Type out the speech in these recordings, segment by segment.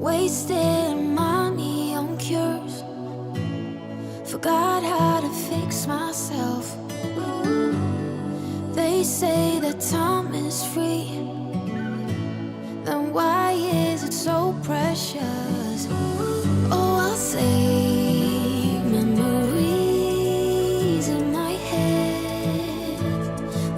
Wasted money on cures. Forgot how to fix myself. They say that time is free. Then why is it so precious? Oh, I'll say memories in my head,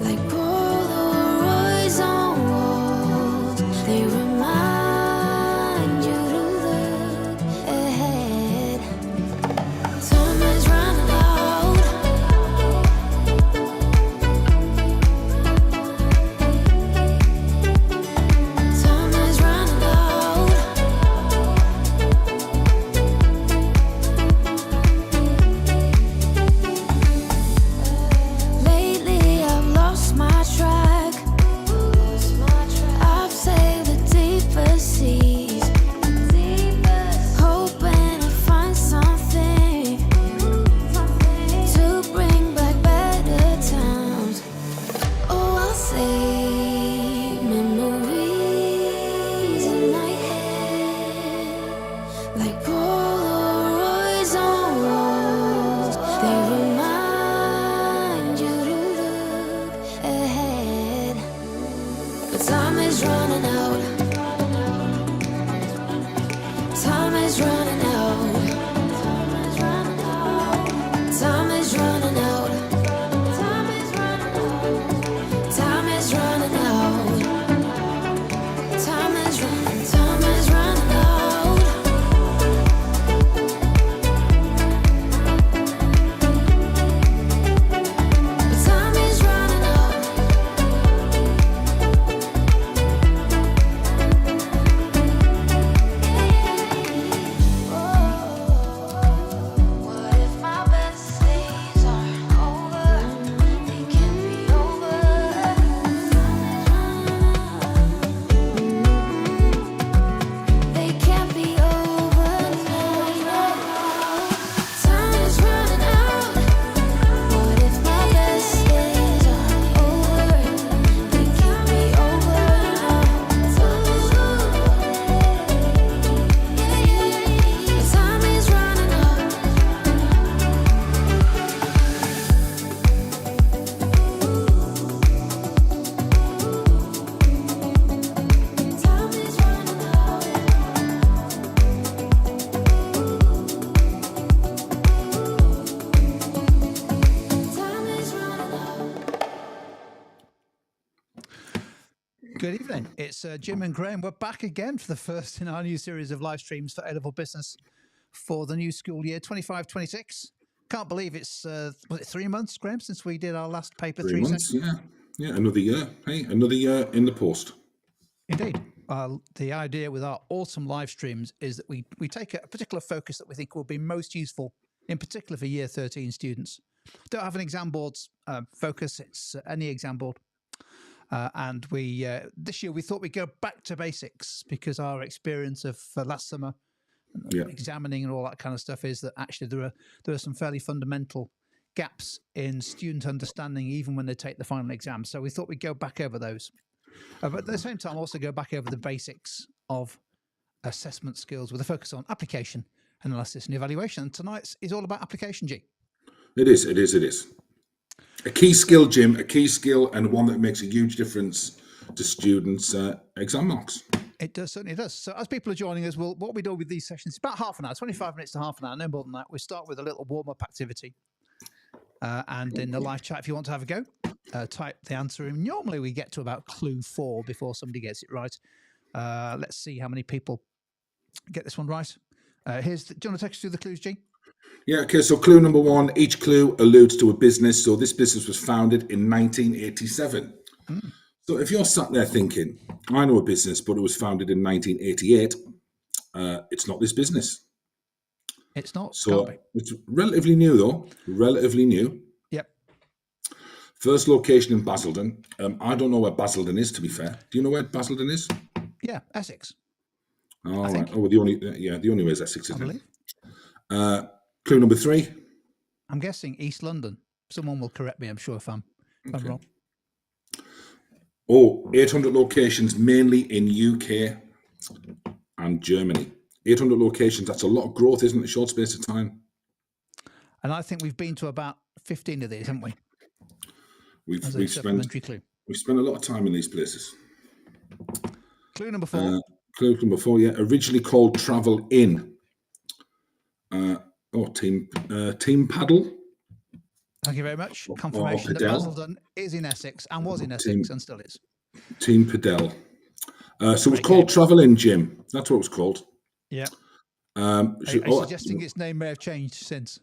like Polaroids on walls. They remind you to look ahead. Time is running out. Time is running out. Lately I've lost my track. I've sailed the deeper seas, hoping to find something to bring back better times. Oh, I'll say memories in my head, like Polaroids on walls. They remind you to look ahead. But time is running out. Time is running out. Time is running out. Time is running out. Time is running out. Time is running. Time is running out. But time is running out. What if my best days are over? They can't be over. They can't be over now. Time is running out. What if my best days are over? They can't be over now. Time is running out. Time is running out. Time is running out. Good evening. It's Jim and Graham. We're back again for the first in our new series of live streams for A-Level Business for the new school year 25-26. Can't believe it's, was it 3 months, Graham, since we did our last paper 3 3 months, sessions? yeah. Another year. Hey, another year in the post. Indeed. The idea with our autumn live streams is that we take a particular focus that we think will be most useful, in particular for year 13 students. Don't have an exam board's focus, it's any exam board. And we this year we thought we'd go back to basics because our experience of last summer, Yeah. examining and all that kind of stuff, is that actually there are some fairly fundamental gaps in student understanding even when they take the final exam. So we thought we'd go back over those. But at the same time, also go back over the basics of assessment skills with a focus on application, analysis and evaluation. And tonight's is all about application, G. It is. A key skill, Jim, a key skill, and one that makes a huge difference to students' exam marks. It does, certainly does. So as people are joining us, what we do with these sessions is about half an hour, 25 minutes to half an hour, no more than that. We start with a little warm-up activity. And in the live chat, if you want to have a go, type the answer in. Normally we get to about clue 4 before somebody gets it right. Let's see how many people get this one right. Do you want to take us through the clues, G? Yeah, okay, so clue number 1, each clue alludes to a business. So this business was founded in 1987. So if you're sat there thinking, I know a business, but it was founded in 1988, it's not this business. It's not. So it's relatively new, though. Relatively new. Yep. First location in Basildon. I don't know where Basildon is, to be fair. Do you know where Basildon is? Yeah, Essex. Oh, right. Oh, the only way is Essex, I isn't believe. it? Clue number 3. I'm guessing East London. Someone will correct me, I'm sure, if I'm wrong. Oh, 800 locations, mainly in UK and Germany. 800 locations. That's a lot of growth, isn't it? A short space of time. And I think we've been to about 15 of these, haven't we? We've As a spent supplementary clue. a lot of time in these places. Clue number 4. Clue number 4, yeah. Originally called Travel In. Team Paddle. Thank you very much. Confirmation that Padel. Basildon is in Essex and was in Essex and still is. Team Padel. So it was called Travel In, Jim. That's what it was called. Yeah. Are you suggesting its name may have changed since?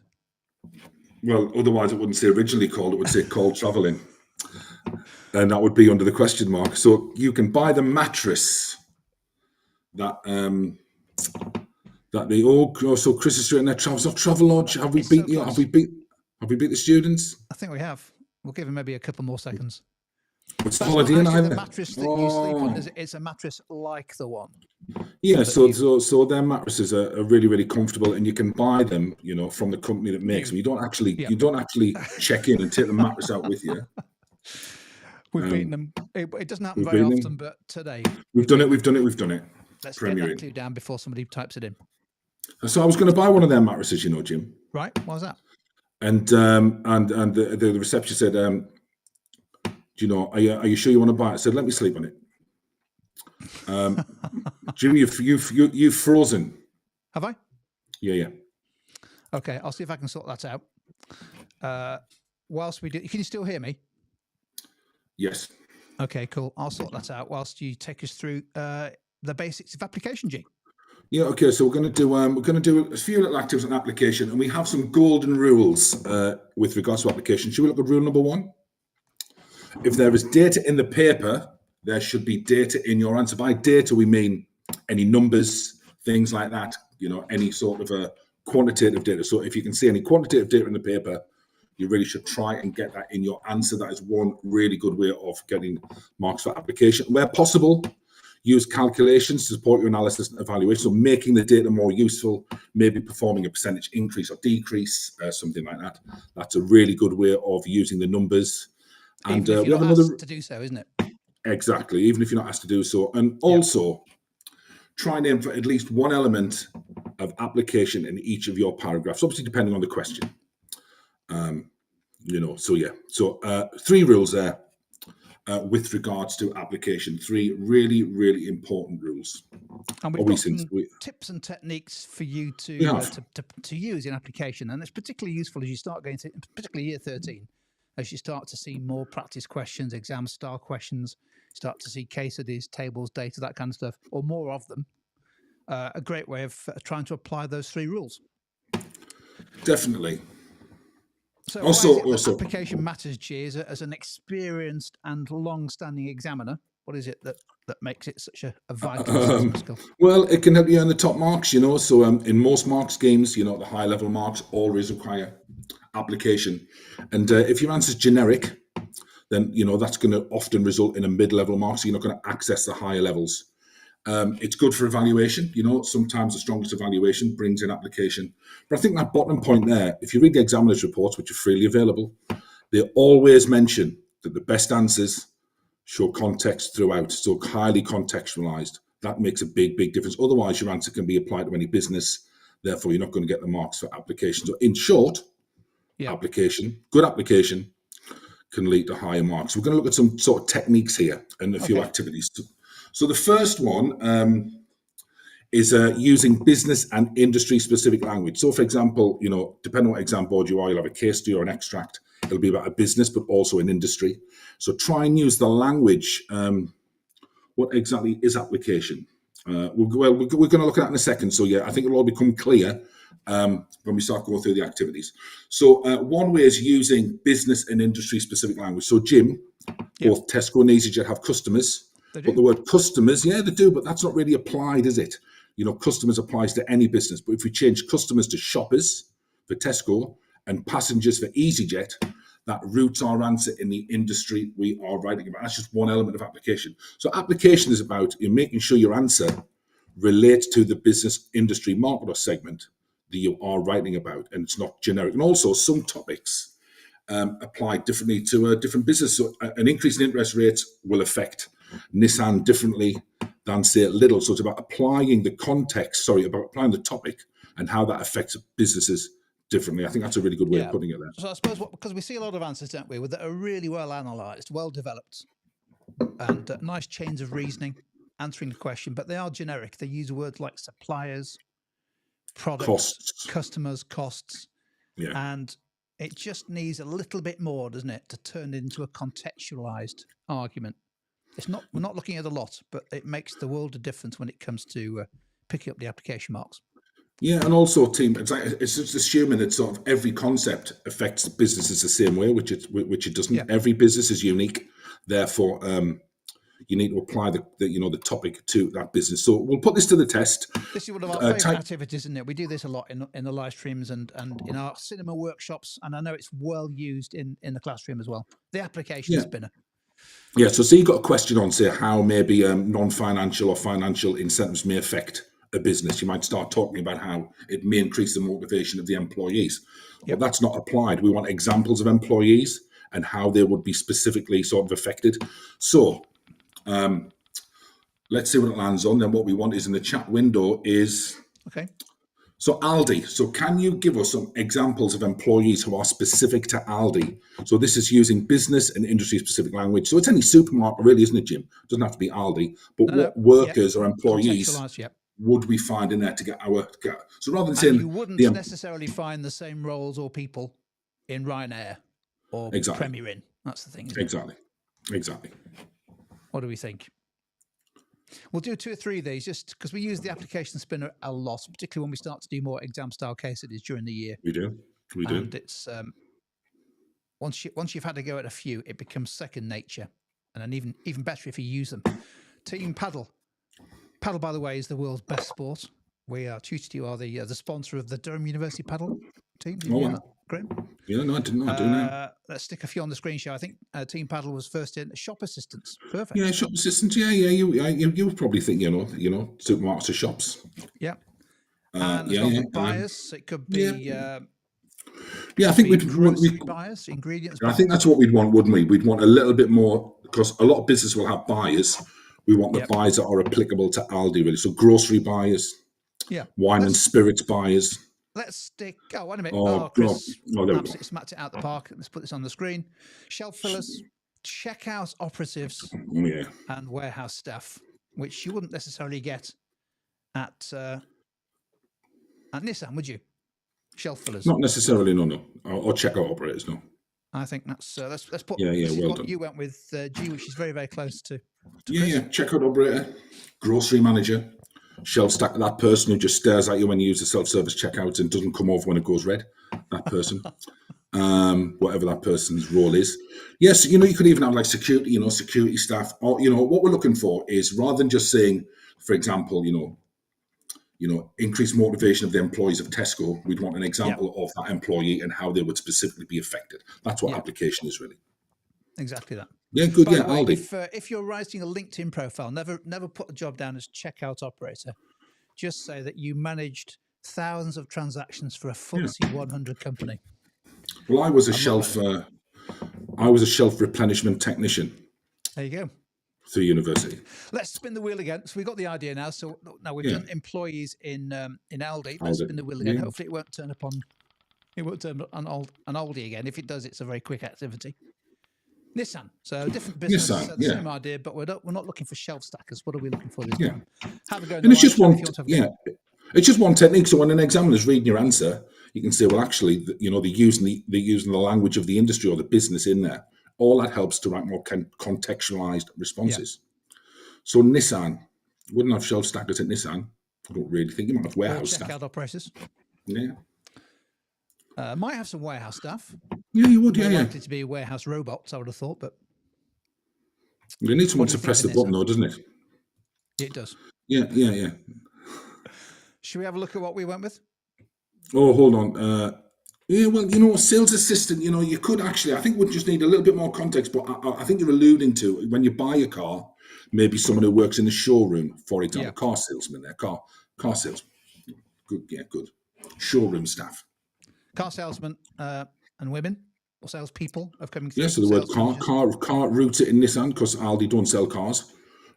Well, otherwise it wouldn't say originally called. It would say called Travel In. And that would be under the question mark. So you can buy the mattress that so Chris is doing their travel lodge. Have we beat you? Have we beat the students? I think we have. We'll give him maybe a couple more seconds. It's the holiday and the mattress that you sleep on it's a mattress like the one. Yeah, so their mattresses are really, really comfortable, and you can buy them, from the company that makes them. You don't actually check in and take the mattress out with you. We've beaten them. It doesn't happen very often, but today we've done it. Let's get that clue down before somebody types it in. So I was going to buy one of their mattresses, Jim. Right? Why was that? And the reception said, are you sure you want to buy it? I said, let me sleep on it. Jim, you've frozen. Have I? Yeah. Okay, I'll see if I can sort that out. Whilst we do, can you still hear me? Yes. Okay, cool. I'll sort that out whilst you take us through the basics of application, G. Yeah. Okay. So we're going to do a few little activities on application, and we have some golden rules with regards to application. Should we look at rule number 1? If there is data in the paper, there should be data in your answer. By data, we mean any numbers, things like that. Any sort of a quantitative data. So if you can see any quantitative data in the paper, you really should try and get that in your answer. That is one really good way of getting marks for application. Where possible, use calculations to support your analysis and evaluation. So making the data more useful, maybe performing a percentage increase or decrease, something like that. That's a really good way of using the numbers. And we have another to do so, isn't it? Exactly. Even if you're not asked to do so, and also try and aim for at least one element of application in each of your paragraphs. Obviously, depending on the question. So 3 rules there with regards to application. 3 really, really important rules. And we've got some tips and techniques for you to use in application, and it's particularly useful as you start going to, particularly year 13, as you start to see more practice questions, exam style questions, start to see case studies, tables, data, that kind of stuff, or more of them. A great way of trying to apply those 3 rules. Definitely. So also application matters, G, as an experienced and long-standing examiner. What is it that makes it such a vital skill? Well, it can help you earn the top marks, So in most mark schemes, the high-level marks always require application. And if your answer is generic, then, that's going to often result in a mid-level mark, so you're not going to access the higher levels. It's good for evaluation. Sometimes the strongest evaluation brings in application. But I think that bottom point there, if you read the examiner's reports, which are freely available, they always mention that the best answers show context throughout, so highly contextualized. That makes a big, big difference. Otherwise, your answer can be applied to any business. Therefore, you're not going to get the marks for application. So in short, good application can lead to higher marks. We're going to look at some sort of techniques here and a few activities. So the first one is using business and industry specific language. So for example, depending on what exam board you are, you'll have a case study or an extract. It'll be about a business, but also an industry. So try and use the language. What exactly is application? We're going to look at that in a second. So I think it'll all become clear when we start going through the activities. So one way is using business and industry specific language. So Jim, both Tesco and EasyJet have customers. But the word customers, they do, but that's not really applied, is it? Customers applies to any business. But if we change customers to shoppers for Tesco and passengers for EasyJet, that roots our answer in the industry we are writing about. That's just one element of application. So application is about making sure your answer relates to the business, industry, market, or segment that you are writing about, and it's not generic. And also, some topics apply differently to a different business. So an increase in interest rates will affect Nissan differently than say little. So it's about applying the context, about applying the topic and how that affects businesses differently. I think that's a really good way of putting it there. So I suppose because we see a lot of answers, don't we, that are really well analysed, well developed, and nice chains of reasoning, answering the question, but they are generic. They use words like suppliers, products, Costs. customers, costs, Yeah. and it just needs a little bit more, doesn't it, to turn it into a contextualised argument. We're not looking at a lot, but it makes the world of difference when it comes to picking up the application marks. Yeah, and also, team, it's just assuming that sort of every concept affects businesses the same way, which it doesn't. Yeah. Every business is unique, therefore, you need to apply the topic to that business. So we'll put this to the test. This is one of our favourite activities, isn't it? We do this a lot in the live streams and in our cinema workshops, and I know it's well used in the classroom as well. The application spinner. Yeah, so you've got a question on, say, how maybe non-financial or financial incentives may affect a business. You might start talking about how it may increase the motivation of the employees. Yep. Well, that's not applied. We want examples of employees and how they would be specifically sort of affected. So let's see what it lands on. Then what we want is in the chat window is... Okay. So Aldi, so can you give us some examples of employees who are specific to Aldi? So this is using business and industry specific language. So it's any supermarket really, isn't it, Jim? It doesn't have to be Aldi, but what workers or employees would we find in there to get our... So rather than saying... You wouldn't necessarily find the same roles or people in Ryanair or Premier Inn. That's the thing, isn't it? Exactly. What do we think? We'll do 2 or 3 of these just because we use the application spinner a lot, particularly when we start to do more exam-style case studies during the year. We do. And it's once you've had to go at a few, it becomes second nature, and then even better if you use them. Team Paddle. Paddle, by the way, is the world's best sport. We are TutorTU are the sponsor of the Durham University Paddle team. Great. Yeah, no, I didn't. I do now. Let's stick a few on the screen share. I think Team Paddle was first in shop assistants. Perfect. Yeah, shop assistants. Yeah. You probably think supermarkets are shops. Yeah. And buyers. It could be. I think we'd buyers, ingredients. I think that's what we'd want, wouldn't we? We'd want a little bit more because a lot of business will have buyers. We want the buyers that are applicable to Aldi, really. So grocery buyers. Yeah. Wine and spirits buyers. Let's stick. Oh, wait a minute. Chris absolutely smacked it out the park. Let's put this on the screen. Shelf fillers, checkout operatives, and warehouse staff, which you wouldn't necessarily get at Nissan, would you? Shelf fillers. Not necessarily, no. Or checkout operators, no. I think that's let's put. Well done. You went with G, which is very, very close to checkout operator, grocery manager. Shelf stacker, that person who just stares at you when you use the self-service checkout and doesn't come over when it goes red. That person, whatever that person's role is. Yes, you could even have like security, security staff, or what we're looking for is rather than just saying, for example, increased motivation of the employees of Tesco. We'd want an example of that employee and how they would specifically be affected. That's what application is really. Exactly that. Yeah, good. By Aldi. If you're writing a LinkedIn profile, never put the job down as checkout operator. Just say that you managed thousands of transactions for a FTSE 100 company. Well, I was a shelf replenishment technician. There you go. Through university. Let's spin the wheel again. So we've got the idea now. So now we've done employees in Aldi. Let's spin the wheel again. Hopefully, it won't turn up on Aldi again. If it does, it's a very quick activity. Nissan, so different business, same idea, but we're not looking for shelf stackers. What are we looking for this time? Have a go. And it's just one, it's just one technique. So when an examiner's reading your answer, you can say, well, actually, they're using the language of the industry or the business in there. All that helps to write more contextualized responses. So Nissan wouldn't have shelf stackers at Nissan. I don't really think you might have warehouse staff. Checkout operators. Yeah. Might have some warehouse staff. Yeah, you would. Likely to be warehouse robots, I would have thought, but you need someone to press the button, though, doesn't it? It does. Yeah. Should we have a look at what we went with? Oh, hold on. Sales assistant. You could actually. I think we just need a little bit more context, but I think you're alluding to when you buy a car, maybe someone who works in the showroom, for example, car salesman. There, car salesman. Good. Yeah, good. Showroom staff. Car salesmen and women or salespeople have coming through. Yes, so the word car roots it in Nissan because Aldi don't sell cars.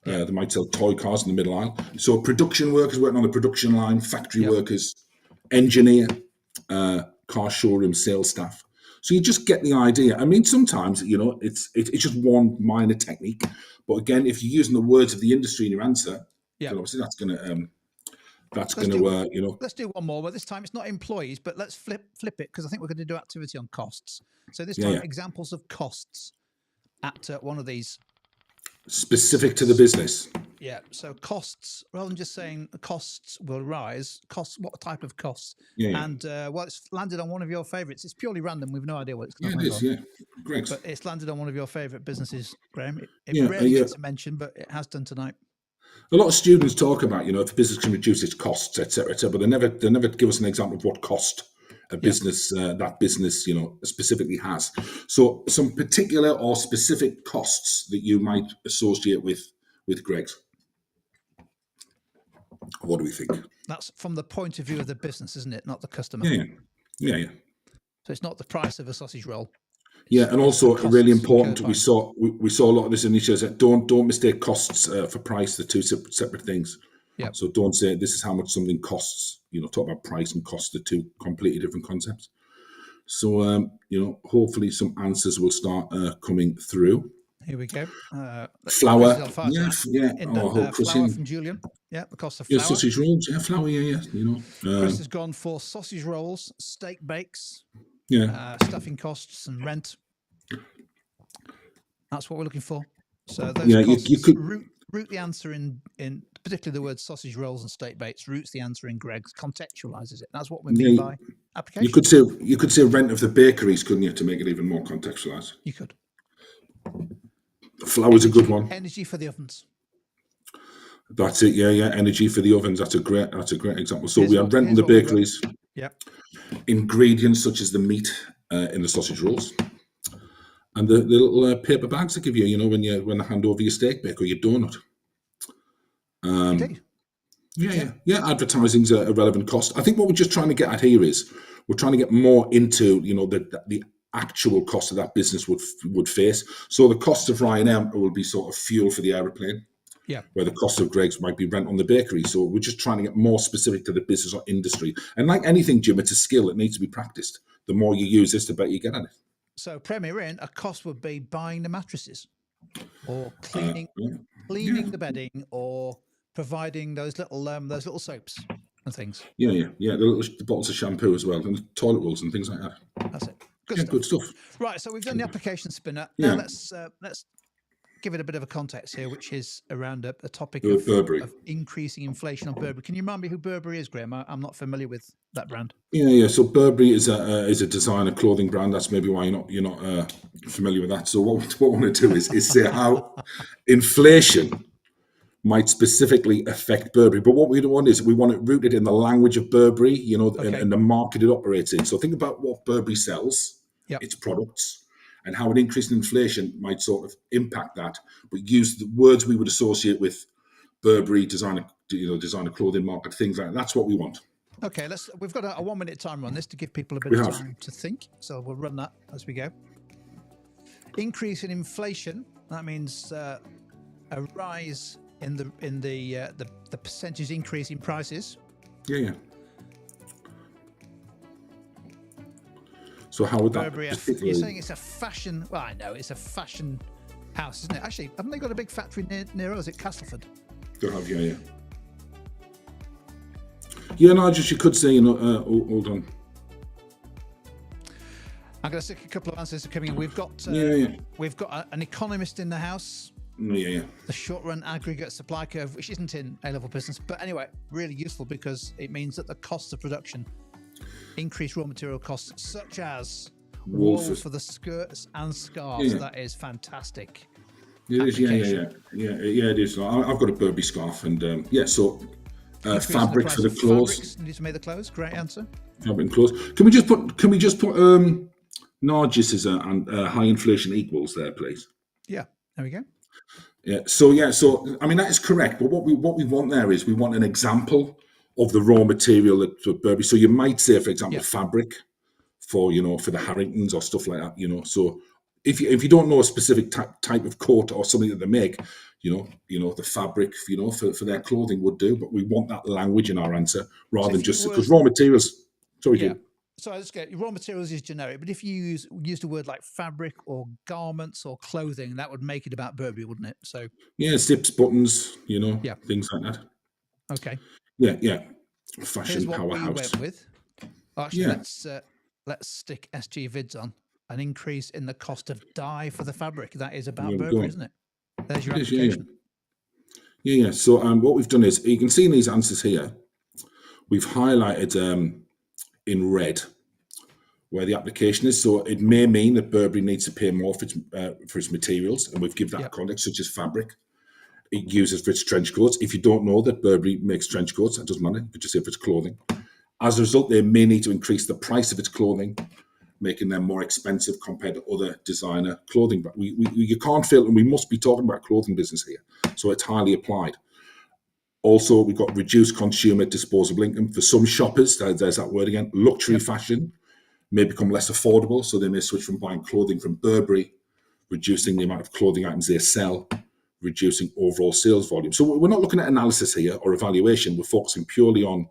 They might sell toy cars in the middle aisle. So production workers working on the production line, factory workers, engineer, car showroom sales staff. So you just get the idea. I mean, sometimes, it's just one minor technique. But again, if you're using the words of the industry in your answer, then obviously that's going to Let's do one more, but this time it's not employees, but let's flip it, because I think we're going to do activity on costs. So this time, examples of costs at one of these. Specific to the business. Yeah, so costs, rather than just saying costs will rise, costs, what type of costs? And, it's landed on one of your favourites. It's purely random. We've no idea what it's going to it is, Great. But it's landed on one of your favourite businesses, Graham. It rarely gets a mention, but it has done tonight. A lot of students talk about, if a business can reduce its costs, etc., but they never give us an example of what cost a business that business specifically has. So some particular or specific costs that you might associate with Greg's. What do we think? That's from the point of view of the business, isn't it? Not the customer. Yeah. So it's not the price of a sausage roll. Yeah, and also really important, we saw a lot of this in these shows, that don't mistake costs for price. They're two separate things. Yeah. So don't say this is how much something costs. Talk about price and cost, are two completely different concepts. So hopefully some answers will start coming through. Here we go. Flour. Flour from Julian. Yeah, the cost of flour. Sausage rolls. Yeah, flour. Chris has gone for sausage rolls, steak bakes. Stuffing costs and rent. That's what we're looking for. So those costs, you could root the answer in particularly the word sausage rolls and steak bakes. Roots the answer in Greg's, contextualizes it. That's what we mean by application. You could say rent of the bakeries, couldn't you, to make it even more contextualized? You could. Flour's a good one. Energy for the ovens. That's it. Yeah. Energy for the ovens. That's a great example. So we have rent in the bakeries. Yeah. Ingredients such as the meat in the sausage rolls, and the little paper bags they give you, when they hand over your steak bake or your donut. Advertising's a relevant cost. I think what we're just trying to get at here is we're trying to get more into the actual cost of that business would face. So the cost of Ryanair will be sort of fuel for the aeroplane. Yeah. Where the cost of Greg's might be rent on the bakery. So we're just trying to get more specific to the business or industry. And like anything, Jim, it's a skill. It needs to be practiced. The more you use this, the better you get at it. So Premier Inn, a cost would be buying the mattresses or cleaning the bedding or providing those little soaps and things. Yeah. The bottles of shampoo as well, and the toilet rolls and things like that. That's it. Good stuff. Right. So we've done the application spinner. Now let's give it a bit of a context here, which is around a topic of increasing inflation on Burberry. Can you remind me who Burberry is, Graham? I'm not familiar with that brand. Yeah. So Burberry is a designer clothing brand. That's maybe why you're not familiar with that. So what we want to do is say how inflation might specifically affect Burberry. But what we want is we want it rooted in the language of Burberry, and the market it operates in. So think about what Burberry sells, its products, and how an increase in inflation might sort of impact that, but use the words we would associate with Burberry, designer clothing market, things like that. That's what we want. Okay, we've got a 1 minute timer on this to give people a bit of time to think. So we'll run that as we go. Increase in inflation. That means a rise in the percentage increase in prices. Yeah. So how would that Burberry, you're saying it's a fashion... Well, I know, it's a fashion house, isn't it? Actually, haven't they got a big factory near us at Castleford? They have, yeah. Yeah, no, you could say, hold on. I'm going to stick a couple of answers coming in. We've got an economist in the house. Yeah. The short-run aggregate supply curve, which isn't in A-level business, but anyway, really useful because it means that the cost of production increase raw material costs, such as wool for the skirts and scarves. Yeah. That is fantastic. It is, yeah, it is. I've got a Burberry scarf, and fabric for the clothes. Need to make the clothes. Great answer. Fabric and clothes. Can we just put Nargis as a high inflation equals there, please? Yeah, there we go. Yeah. So I mean that is correct. But what we want there is we want an example of the raw material that Burberry. So you might say, for example, fabric for for the Harringtons or stuff like that. So if you don't know a specific type of coat or something that they make, the fabric, for their clothing would do. But we want that language in our answer rather So than if you just because was- raw materials. Sorry, Yeah. Jim. So let's get raw materials is generic, but if you used a word like fabric or garments or clothing, that would make it about Burberry, wouldn't it? So Yeah, zips, buttons, yeah, things like that. okay. Yeah. Here's Fashion what we powerhouse. went with. Actually, Yeah. let's stick SG Vids on. An increase in the cost of dye for the fabric. That is about There we Burberry, go. isn't it? There's your It is, yeah. application. Yeah. So what we've done is, you can see in these answers here, we've highlighted in red where the application is. So it may mean that Burberry needs to pay more for its materials, and we've given that Yep. context, such as fabric. It uses for its trench coats. If you don't know that Burberry makes trench coats, that doesn't matter. You could just say for its clothing. As a result, they may need to increase the price of its clothing, making them more expensive compared to other designer clothing. But you can't fail, and we must be talking about clothing business here. So it's highly applied. Also, we've got reduced consumer disposable income. For some shoppers, there's that word again, luxury fashion may become less affordable. So they may switch from buying clothing from Burberry, reducing the amount of clothing items they sell, reducing overall sales volume. So we're not looking at analysis here or evaluation. We're focusing purely on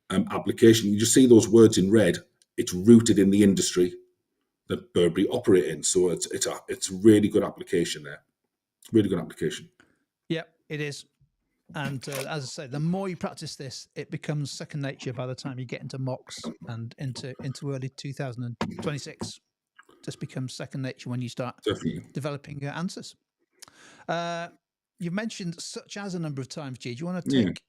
application. You just see those words in red. It's rooted in the industry that Burberry operate in. So it's really good application there. Really good application. Yep, it is. And as I say, the more you practice this, it becomes second nature by the time you get into mocks and into early 2026. Just becomes second nature when you start Definitely. developing answers. You've mentioned such as a number of times, G. Do you want to take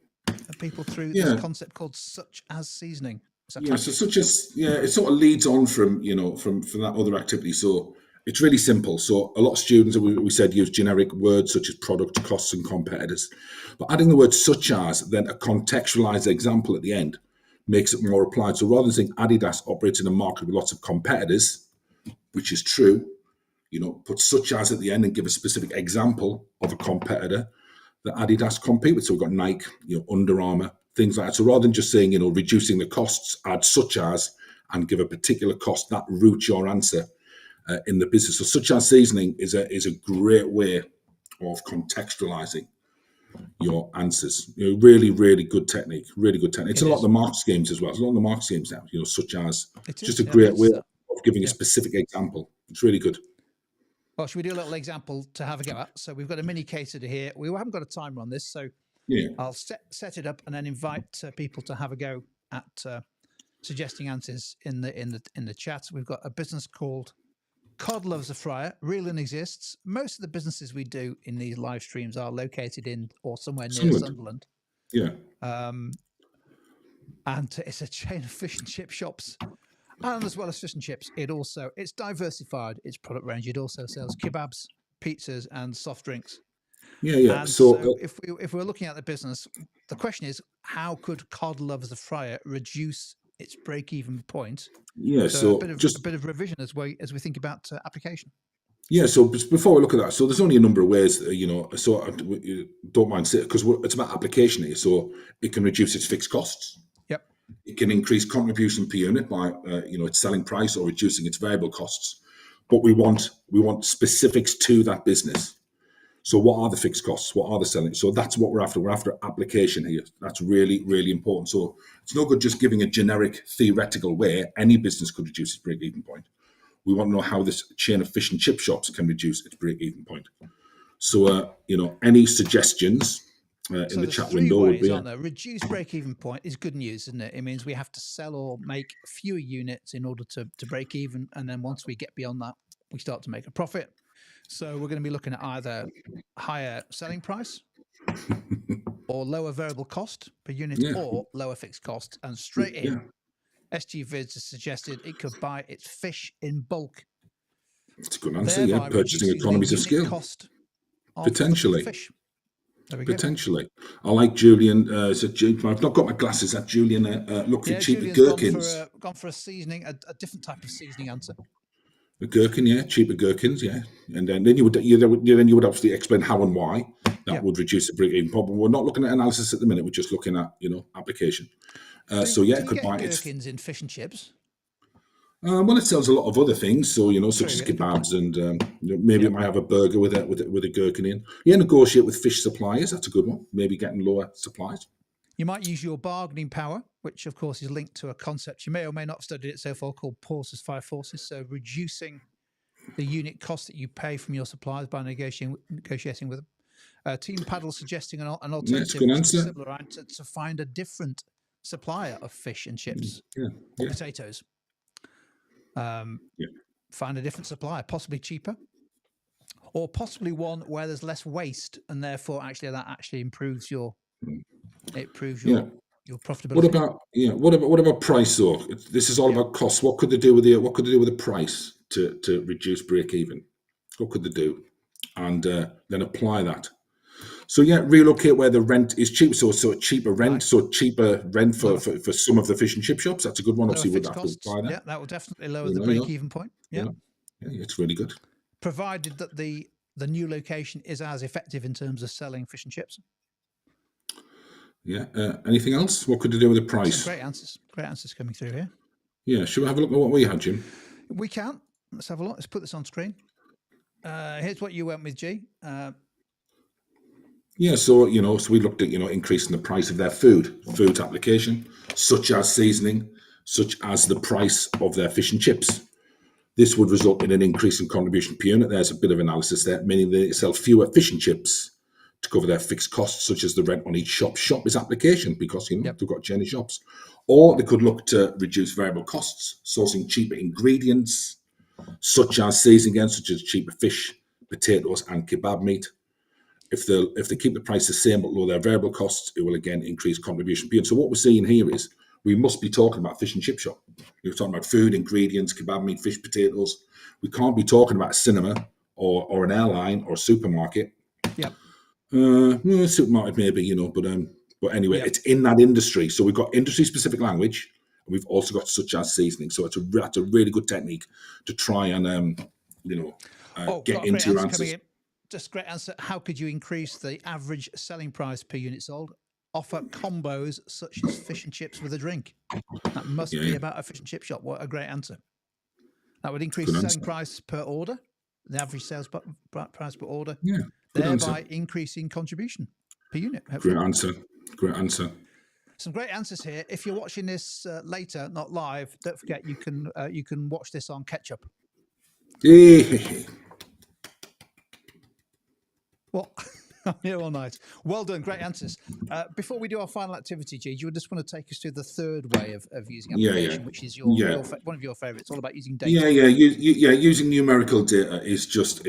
people through this concept called such as seasoning? Yeah, so such as, it sort of leads on from that other activity. So it's really simple. So a lot of students, we said, use generic words such as product, costs, and competitors. But adding the word such as, then a contextualized example at the end, makes it more applied. So rather than saying Adidas operates in a market with lots of competitors, which is true, put such as at the end and give a specific example of a competitor that Adidas compete with. So we've got Nike, Under Armour, things like that. So rather than just saying, reducing the costs, add such as and give a particular cost that routes your answer in the business. So such as seasoning is a great way of contextualizing your answers. Really, really good technique. Really good technique. It's a lot of the mark schemes as well. It's a lot of the mark schemes now, such as. It's just a great way of giving a specific example. It's really good. Well, should we do a little example to have a go at? So we've got a mini case study here. We haven't got a timer on this, so I'll set it up and then invite people to have a go at suggesting answers in the chat. We've got a business called Cod Loves a Fryer, real and exists. Most of the businesses we do in these live streams are located in or somewhere near Sunderland. Yeah. And it's a chain of fish and chip shops. And as well as fish and chips, it's diversified its product range. It also sells kebabs, pizzas, and soft drinks. Yeah. And so if we're looking at the business, the question is, how could Cod Loves the Fryer reduce its break-even point? Yeah, so a bit of revision as we think about application. Yeah, so before we look at that, so there's only a number of ways, so don't mind saying, because it's about application here. So it can reduce its fixed costs. Yep. It can increase contribution per unit by, its selling price or reducing its variable costs. But we want specifics to that business. So what are the fixed costs? What are the selling? So that's what we're after. We're after application here. That's really, really important. So it's no good just giving a generic theoretical way any business could reduce its break-even point. We want to know how this chain of fish and chip shops can reduce its break-even point. So, any suggestions in the chat window would be... Aren't there? Reduce break-even point is good news, isn't it? It means we have to sell or make fewer units in order to break even. And then once we get beyond that, we start to make a profit. So we're going to be looking at either higher selling price or lower variable cost per unit or lower fixed cost. And straight in, SG Vids has suggested it could buy its fish in bulk. It's a good answer, purchasing economies of scale. Cost of potentially. Fish. Potentially. I like Julian. I've not got my glasses. That Julian look for cheaper gherkins. Gone for a seasoning, a different type of seasoning answer. A gherkin, cheaper gherkins, and then you would obviously explain how and why that would reduce the break-even point. But we're not looking at analysis at the minute. We're just looking at application. Do you could get buy gherkins in fish and chips? Well, it sells a lot of other things, so such as True, yeah, good point. kebabs, and maybe Yep. it might have a burger with a gherkin in. Yeah, negotiate with fish suppliers. That's a good one. Maybe getting lower supplies. You might use your bargaining power, which of course is linked to a concept you may or may not have studied it so far called Pauce's five forces. So reducing the unit cost that you pay from your suppliers by negotiating with them. Team Paddle suggesting an That's a alternative, good which is answer. similar, right, to find a different supplier of fish and chips Yeah, or yeah, potatoes. yeah. Find a different supplier, possibly cheaper, or possibly one where there's less waste, and therefore actually that actually improves your Yeah. your What profitability. about what about price though? This is all Yeah. about costs. What could they do with the price to reduce break even? What could they do? And then apply that. So yeah, relocate where the rent is cheap. So cheaper rent. Right. So cheaper rent Lower, for some of the fish and chip shops. That's a good one. lower Obviously, we'd fixed have to costs. apply Yeah, that. that will definitely lower You the know, you know, break-even point. you Yeah, know. Yeah, it's really good. provided that the new location is as effective in terms of selling fish and chips. Yeah. Anything else? What could they do with the Some price? great answers coming through here. Yeah. Should we have a look at what we had, Jim? We can. Let's have a look. Let's put this on screen. Here's what you went with, G. Yeah, so we looked at increasing the price of their food application, such as seasoning, such as the price of their fish and chips. This would result in an increase in contribution per unit. There's a bit of analysis there, meaning they sell fewer fish and chips to cover their fixed costs, such as the rent on each shop is application, because Yep. they've got chain of shops. Or they could look to reduce variable costs, sourcing cheaper ingredients, such as seasoning, such as cheaper fish, potatoes, and kebab meat. If they keep the price the same but lower their variable costs, it will again increase contribution per unit. So what we're seeing here is we must be talking about fish and chip shop. We're talking about food, ingredients, kebab meat, fish, potatoes. We can't be talking about a cinema or an airline or a supermarket. Yep. Supermarket maybe, but anyway, Yep. it's in that industry. So we've got industry specific language, and we've also got such as seasoning. So that's a really good technique to try and get into your answers. Just great answer. How could you increase the average selling price per unit sold? Offer combos such as fish and chips with a drink. That must be about a fish and chip shop. What a great answer. That would increase the selling price per order, the average sales price per order, thereby increasing contribution per unit. Hopefully. Great answer. Some great answers here. If you're watching this later, not live, don't forget you can watch this on Ketchup. Well, I'm here all night. Well done. Great answers. Before we do our final activity, G, do you just want to take us through the third way of using application, which is one of your favorites? It's all about using data. Using numerical data is just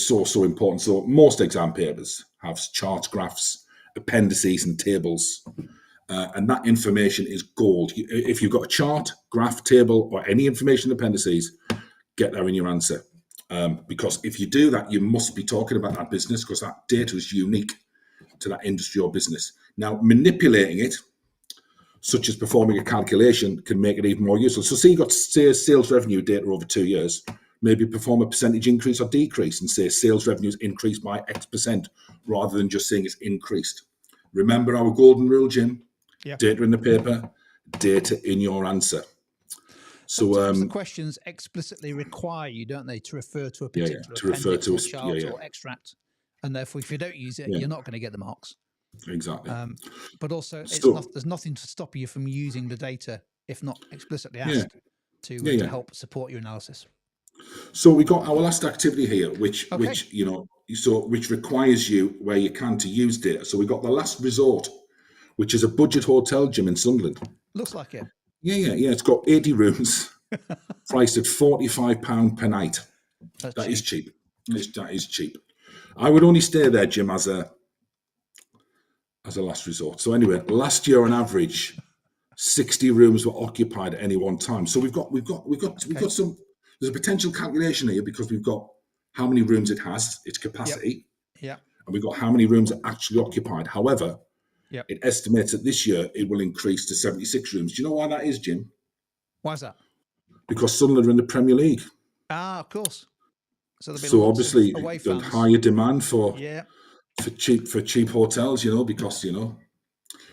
so important. So most exam papers have charts, graphs, appendices, and tables. And that information is gold. If you've got a chart, graph, table, or any information in appendices, get there in your answer. Because if you do that, you must be talking about that business, because that data is unique to that industry or business. Now, manipulating it, such as performing a calculation, can make it even more useful. So say you've got sales revenue data over 2 years, maybe perform a percentage increase or decrease and say sales revenues increased by X%, rather than just saying it's increased. Remember our golden rule, Jim? Yeah. Data in the paper, data in your answer. Sometimes the questions explicitly require you, don't they, to refer to a particular appendix or chart or extract, and therefore, if you don't use it, you're not going to get the marks. Exactly. But also, there's nothing to stop you from using the data if not explicitly asked to help support your analysis. So we got our last activity here, which requires you where you can to use data. So we got the last resort, which is a budget hotel, Jim, in Sunderland. Looks like it. Yeah. It's got 80 rooms, priced at £45 per night. That is cheap. That is cheap. I would only stay there, Jim, as a last resort. So anyway, last year on average, 60 rooms were occupied at any one time. So we've got some. There's a potential calculation here, because we've got how many rooms it has, its capacity, and we've got how many rooms are actually occupied. However, it estimates that this year it will increase to 76 rooms. Do you know why that is, Jim? Why is that? Because Sunderland are in the Premier League. Of course. So obviously, there's higher demand for cheap hotels.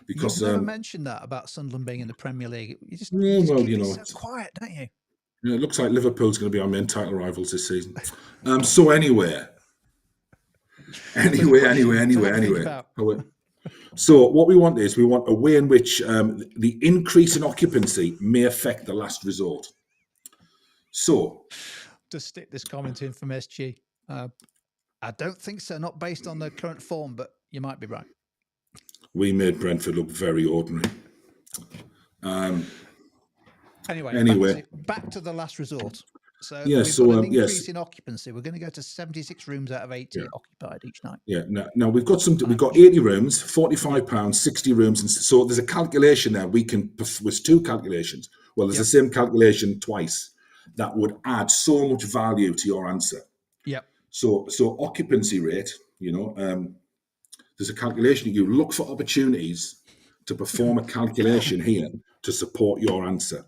Because you never mentioned that about Sunderland being in the Premier League. You just keep it so quiet, don't you? Yeah, it looks like Liverpool's going to be our main title rivals this season. So anyway. So what we want is we want a way in which the increase in occupancy may affect the last resort. So Just stick this comment in from SG. I don't think so, not based on the current form, but you might be right. We made Brentford look very ordinary. Anyway, back to the last resort. So Yeah, we've so, got an increase yes. in occupancy. We're going to go to 76 rooms out of 80 occupied each night. Yeah. Now we've got we've got 80 rooms, £45, 60 rooms, and so there's a calculation there. There's two calculations. Well, there's the same calculation twice that would add so much value to your answer. Yep. So occupancy rate, there's a calculation. You look for opportunities to perform a calculation here to support your answer.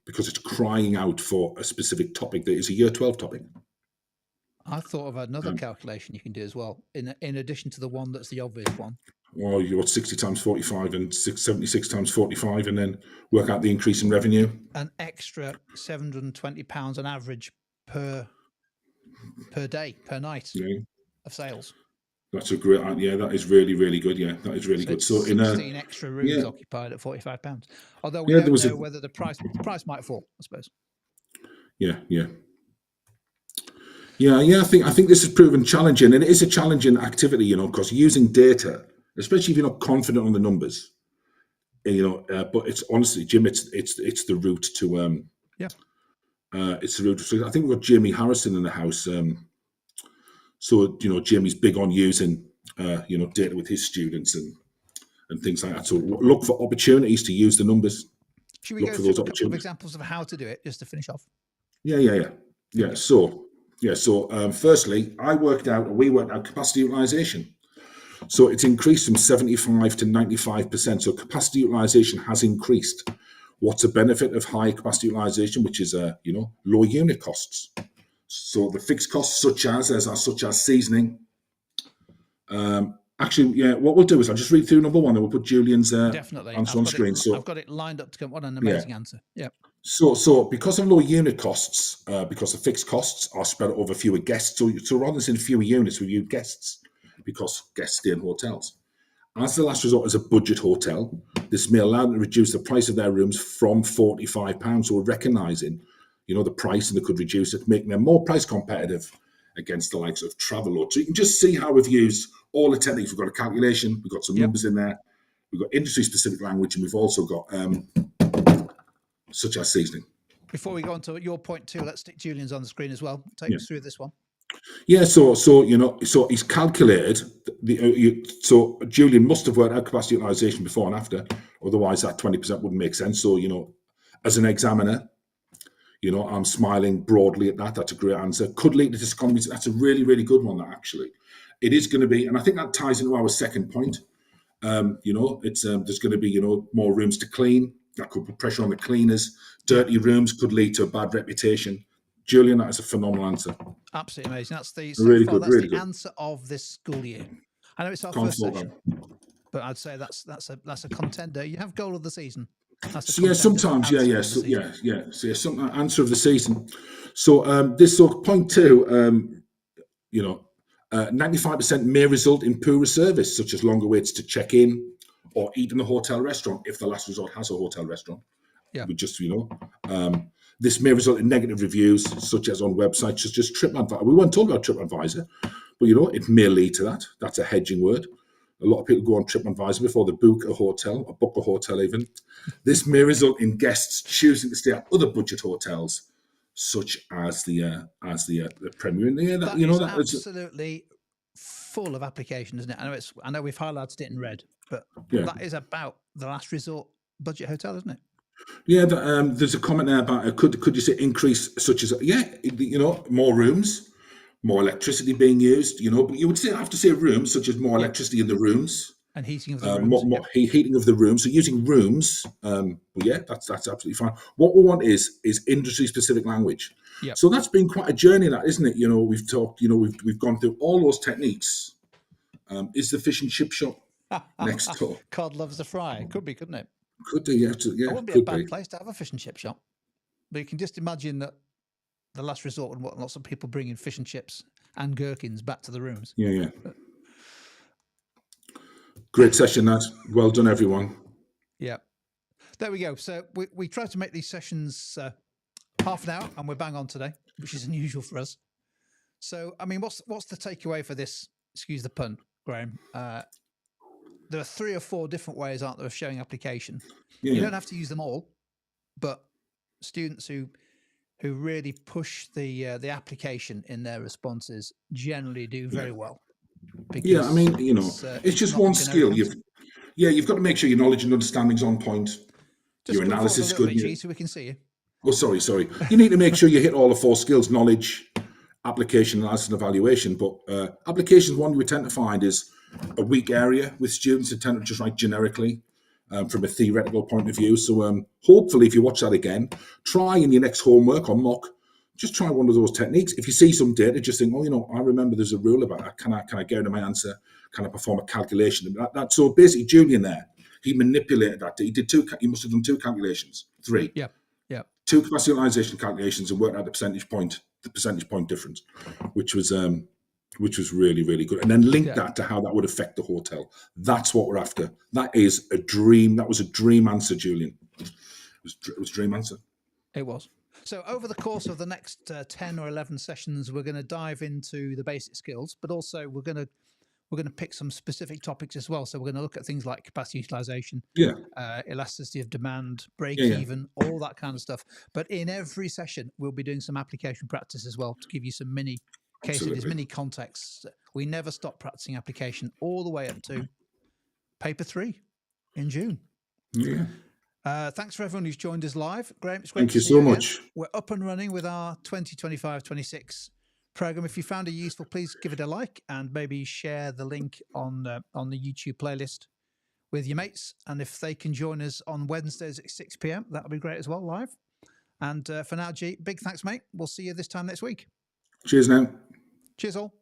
Because it's crying out for a specific topic that is a year 12 topic. I thought of another calculation you can do as well, in addition to the one that's the obvious one. Well, you got 60 times 45 and 76 times 45, and then work out the increase in revenue. An extra £720 on average per day, per night of sales. That's a great, that is really, really good. Yeah, that is really good. So 16 extra rooms occupied at £45. Although we don't know whether the price might fall, I suppose. Yeah. I think this has proven challenging, and it is a challenging activity, because using data, especially if you're not confident on the numbers, but it's honestly, Jim, it's the route to it's the route. So I think we've got Jamie Harrison in the house. So Jamie's big on using data with his students and things like that. So look for opportunities to use the numbers. Should we go through a couple of examples of how to do it, just to finish off? Yeah. So firstly, we worked out capacity utilization. So it's increased from 75 to 95%. So capacity utilization has increased. What's a benefit of high capacity utilization, which is low unit costs? So the fixed costs, such as seasoning. What we'll do is I'll just read through number one, and we'll put Julian's answer on screen. So I've got it lined up to come. What an amazing answer! Yeah. So because of low unit costs, because the fixed costs are spread over fewer guests, so rather than saying fewer units, we use guests because guests stay in hotels. As the last resort is a budget hotel, this may allow them to reduce the price of their rooms from £45. So we're recognising, the price, and they could reduce it, making them more price competitive against the likes of Travelodge. So you can just see how we've used all the techniques. We've got a calculation, we've got some numbers in there, we've got industry-specific language, and we've also got such as seasoning. Before we go on to your point too, let's stick Julian's on the screen as well. Take us through this one. Yeah, so he's calculated so Julian must have worked out capacity utilization before and after, otherwise that 20% wouldn't make sense. So as an examiner, I'm smiling broadly at that. That's a great answer. Could lead to diseconomies. That's a really, really good one. That actually, it is going to be, and I think that ties into our second point. It's there's going to be more rooms to clean. That could put pressure on the cleaners. Dirty rooms could lead to a bad reputation. Julian, that is a phenomenal answer. Absolutely amazing. That's the the answer of this school year. I know it's our first session, but I'd say that's a contender. You have goal of the season. Sometimes, So some answer of the season. So point two, 95% may result in poorer service, such as longer waits to check in or eat in the hotel restaurant if the last resort has a hotel restaurant. Yeah. We just, this may result in negative reviews, such as on websites such as TripAdvisor. We weren't talking about TripAdvisor, but it may lead to that. That's a hedging word. A lot of people go on TripAdvisor before they book a hotel, or book a hotel even. This may result in guests choosing to stay at other budget hotels, such as the Premier Inn. Yeah, that is absolutely full of application, isn't it? I know we've highlighted it in red, but that is about the last resort budget hotel, isn't it? Yeah, there's a comment there about could you say increase, such as more rooms, more electricity being used, but you would have to say rooms, such as more electricity in the rooms and heating of the rooms, more heating of the rooms. So using rooms, that's absolutely fine. What we want is industry specific language. Yep. So that's been quite a journey, that, isn't it? We've talked, we've gone through all those techniques. Is the fish and chip shop next door? Cod loves a fry. Could be, couldn't it? Could do, yeah. It wouldn't be a Could bad be. place to have a fish and chip shop. But you can just imagine that the last resort and what lots of people bringing fish and chips and gherkins back to the rooms. Yeah. Great session, that. Well done, everyone. Yeah. There we go. So we try to make these sessions half an hour, and we're bang on today, which is unusual for us. So, I mean, what's the takeaway for this? Excuse the pun, Graham. There are 3 or 4 different ways, aren't there, of showing application. Yeah. You don't have to use them all, but students who really push the application in their responses generally do very well. Yeah, I mean, it's just not one a skill. generic You've got to make sure your knowledge and understanding's on point. Just Your come forward analysis a is little good. bit, G, so we can see you. Oh, sorry. You need to make sure you hit all the 4 skills: knowledge, application, analysis, and evaluation. But application, one we tend to find is a weak area with students who tend to just write generically from a theoretical point of view. So hopefully, if you watch that again, try in your next homework or mock, just try one of those techniques. If you see some data, just think, I remember there's a rule about that. Can I get into my answer? Can I perform a calculation? So basically, Julian there, he manipulated that. He must have done 2 calculations, 3. Yeah. 2 capacity utilization calculations and worked out the percentage point difference, which was really, really good. And then link that to how that would affect the hotel. That's what we're after. That is a dream. That was a dream answer, Julian. It was a dream answer. It was. So over the course of the next 10 or 11 sessions, we're going to dive into the basic skills, but also we're going to pick some specific topics as well. So we're going to look at things like capacity utilization, elasticity of demand, break even, all that kind of stuff. But in every session, we'll be doing some application practice as well to give you some mini case studies, mini contexts. We never stop practicing application all the way up to paper 3 in June. Yeah. Thanks for everyone who's joined us live. Graham, it's great Thank to you see so again. much. We're up and running with our 2025-26 program. If you found it useful, please give it a like and maybe share the link on the YouTube playlist with your mates. And if they can join us on Wednesdays at 6 p.m, that'll be great as well, live. And for now, G, big thanks, mate. We'll see you this time next week. Cheers now. Cheers all.